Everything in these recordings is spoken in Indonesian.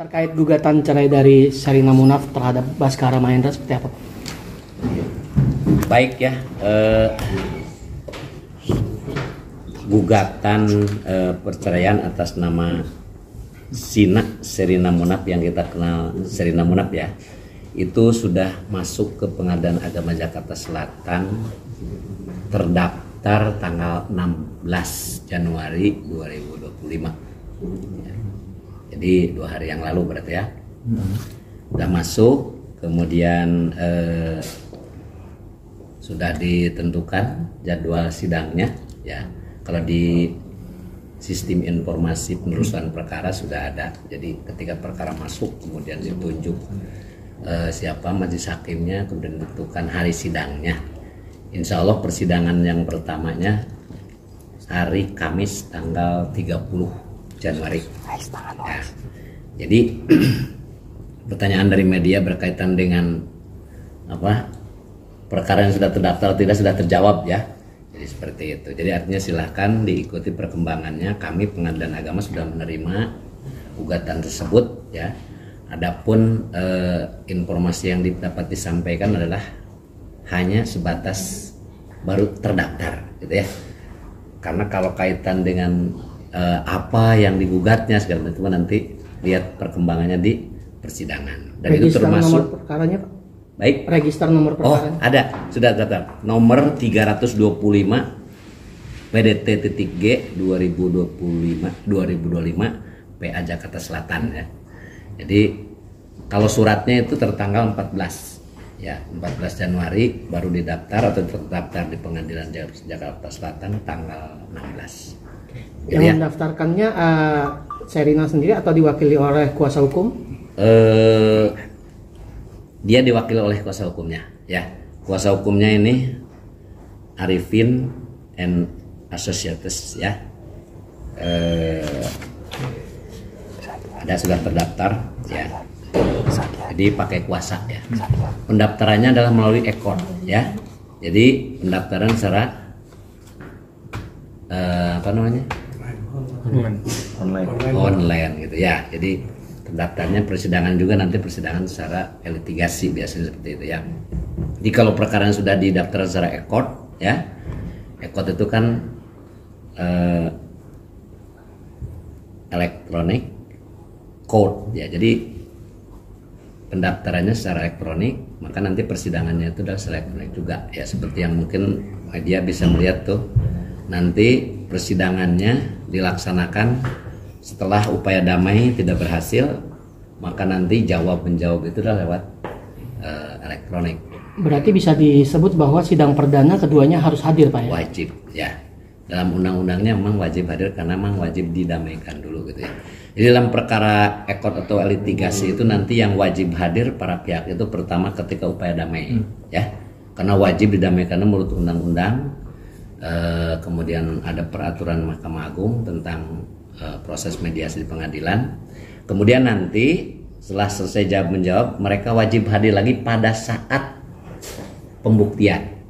Terkait gugatan cerai dari Sherina Munaf terhadap Baskara Mahendra seperti apa? Baik ya, gugatan perceraian atas nama Sherina Munaf yang kita kenal Sherina Munaf ya, itu sudah masuk ke Pengadilan Agama Jakarta Selatan, terdaftar tanggal 16 Januari 2025 ya. Jadi 2 hari yang lalu berarti ya, sudah masuk, kemudian sudah ditentukan jadwal sidangnya ya. Kalau di sistem informasi penerusan perkara sudah ada, jadi ketika perkara masuk kemudian ditunjuk siapa majelis hakimnya, kemudian ditentukan hari sidangnya. Insya Allah persidangan yang pertamanya hari Kamis tanggal 30 Januari. Ya. Jadi pertanyaan dari media berkaitan dengan apa perkara yang sudah terdaftar atau tidak sudah terjawab ya. Jadi seperti itu. Jadi artinya silahkan diikuti perkembangannya. Kami Pengadilan Agama sudah menerima gugatan tersebut ya. Adapun informasi yang dapat disampaikan adalah hanya sebatas baru terdaftar gitu ya. Karena kalau kaitan dengan apa yang digugatnya segala macam nanti lihat perkembangannya di persidangan. Dan register itu termasuk nomor perkaranya Pak? Baik, register nomor perkara. Oh ada, sudah daftar nomor 325 PDT.G 2025 PA Jakarta Selatan ya. Jadi kalau suratnya itu tertanggal 14 ya, 14 Januari baru didaftar atau terdaftar di Pengadilan Jakarta Selatan tanggal 16. Yang ya, mendaftarkannya Sherina sendiri atau diwakili oleh kuasa hukum? Dia diwakili oleh kuasa hukumnya ya. Kuasa hukumnya ini Arifin and Associates ya. Ada sudah terdaftar ya. Jadi pakai kuasa ya. Pendaftarannya adalah melalui ekor ya. Jadi pendaftaran secara apa namanya? Online gitu ya. Jadi terdaftarnya persidangan juga nanti persidangan secara litigasi biasanya seperti itu ya. Jadi kalau perkara yang sudah didaftar secara ekor ya, ekor itu kan elektronik code ya. Jadi pendaftarannya secara elektronik, maka nanti persidangannya itu adalah secara elektronik juga ya. Seperti yang mungkin media bisa melihat tuh, nanti persidangannya dilaksanakan setelah upaya damai tidak berhasil, maka nanti jawab menjawab itu adalah lewat elektronik. Berarti bisa disebut bahwa sidang perdana keduanya harus hadir Pak ya? Wajib ya. Dalam undang-undangnya memang wajib hadir karena memang wajib didamaikan dulu gitu ya. Jadi dalam perkara ekor atau litigasi itu nanti yang wajib hadir para pihak itu pertama ketika upaya damai ya. Karena wajib didamaikan menurut undang-undang. Kemudian ada peraturan Mahkamah Agung tentang proses mediasi di pengadilan. Kemudian nanti setelah selesai jawab menjawab, mereka wajib hadir lagi pada saat pembuktian.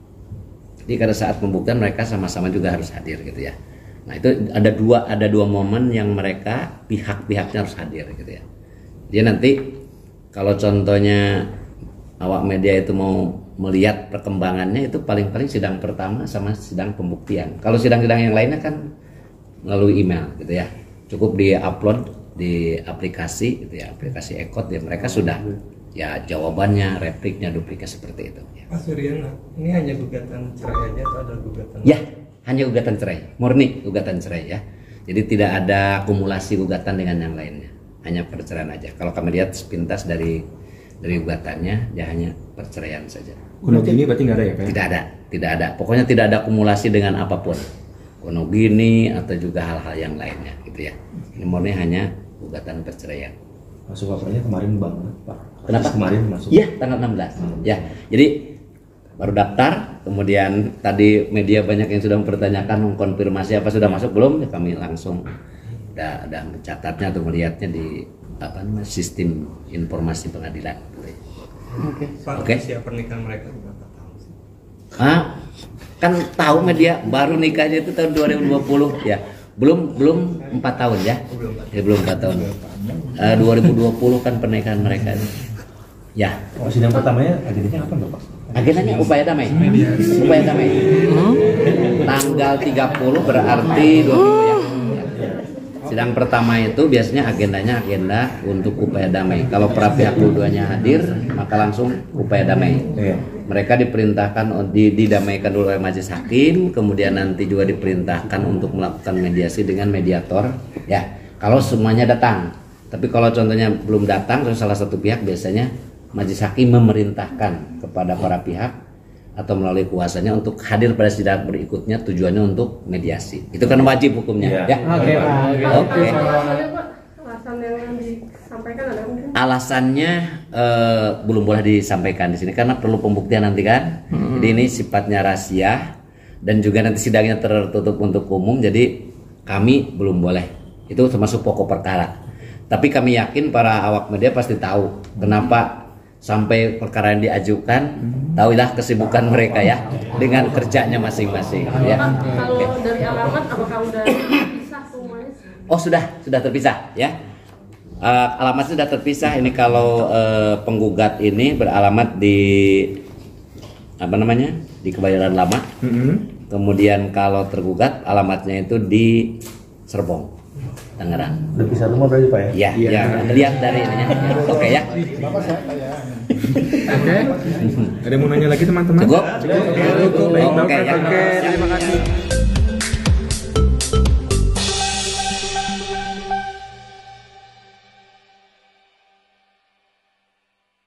Jadi pada saat pembuktian mereka sama-sama juga harus hadir gitu ya. Nah itu ada dua momen yang mereka pihak-pihaknya harus hadir gitu ya. Jadi nanti kalau contohnya awak media itu mau melihat perkembangannya, itu paling-paling sidang pertama sama sidang pembuktian. Kalau sidang-sidang yang lainnya kan melalui email gitu ya, cukup di-upload di aplikasi gitu ya, aplikasi Ekot ya, mereka sudah ya jawabannya, repliknya, duplikasi seperti itu ya. Pak Suryana, ini hanya gugatan cerai aja atau ada gugatan? Ya, hanya gugatan cerai, murni gugatan cerai ya. Jadi tidak ada akumulasi gugatan dengan yang lainnya, hanya perceraian aja. Kalau kami lihat sepintas dari gugatannya, ya hanya perceraian saja. Kuno gini berarti nggak ada ya Pak? Tidak ada. Pokoknya tidak ada akumulasi dengan apapun. Kuno gini atau juga hal-hal yang lainnya gitu ya. Ini murni hanya gugatan perceraian. Masuk laporannya kemarin banget Pak. Kenapa? Kemarin masuk. Iya, tanggal 16. Ya. Jadi baru daftar, kemudian tadi media banyak yang sudah mempertanyakan, mengkonfirmasi apa sudah masuk belum, ya kami langsung udah mencatatnya atau melihatnya di sistem informasi pengadilan. Pak, usia pernikahan mereka berapa tahun sih? kan tahu media baru nikahnya itu tahun 2020 ya. Belum 4 tahun ya. Ya belum 4 tahun. 2020 kan pernikahan mereka. Ya. Oh, sidang pertamanya agendanya apa Pak? Agendanya upaya damai. Upaya damai. Tanggal 30 berarti 2 minggu ya. Sidang pertama itu biasanya agendanya agenda untuk upaya damai. Kalau para pihak dua-duanya hadir, maka langsung upaya damai. Iya. Mereka diperintahkan didamaikan dulu oleh majelis hakim, kemudian nanti juga diperintahkan untuk melakukan mediasi dengan mediator. Ya, kalau semuanya datang. Tapi kalau contohnya belum datang, terus salah satu pihak biasanya majelis hakim memerintahkan kepada para pihak atau melalui kuasanya untuk hadir pada sidang berikutnya, tujuannya untuk mediasi. Itu kan wajib hukumnya. Iya. Ya. Oke, Pak. Oke. Alasan yang disampaikan ada mungkin? Alasannya belum boleh disampaikan di sini karena perlu pembuktian nanti kan. Jadi ini sifatnya rahasia dan juga nanti sidangnya tertutup untuk umum. Jadi kami belum boleh. Itu termasuk pokok perkara. Tapi kami yakin para awak media pasti tahu kenapa sampai perkara yang diajukan. Tahulah kesibukan mereka ya dengan kerjanya masing-masing. Ya. Kalau dari alamat apakah udah terpisah semuanya? Oh sudah terpisah ya. Alamat sudah terpisah. Ini kalau penggugat ini beralamat di apa namanya di Kebayoran Lama. Kemudian kalau tergugat alamatnya itu di Serpong, Tangerang. Udah pisah rumah berarti Pak ya? Ya, ya. Lihat dari ininya. Ya. Oke ya. Oke. Ada yang mau nanya lagi teman-teman? Cukup. Cukup. Oke ya. Oke, terima kasih.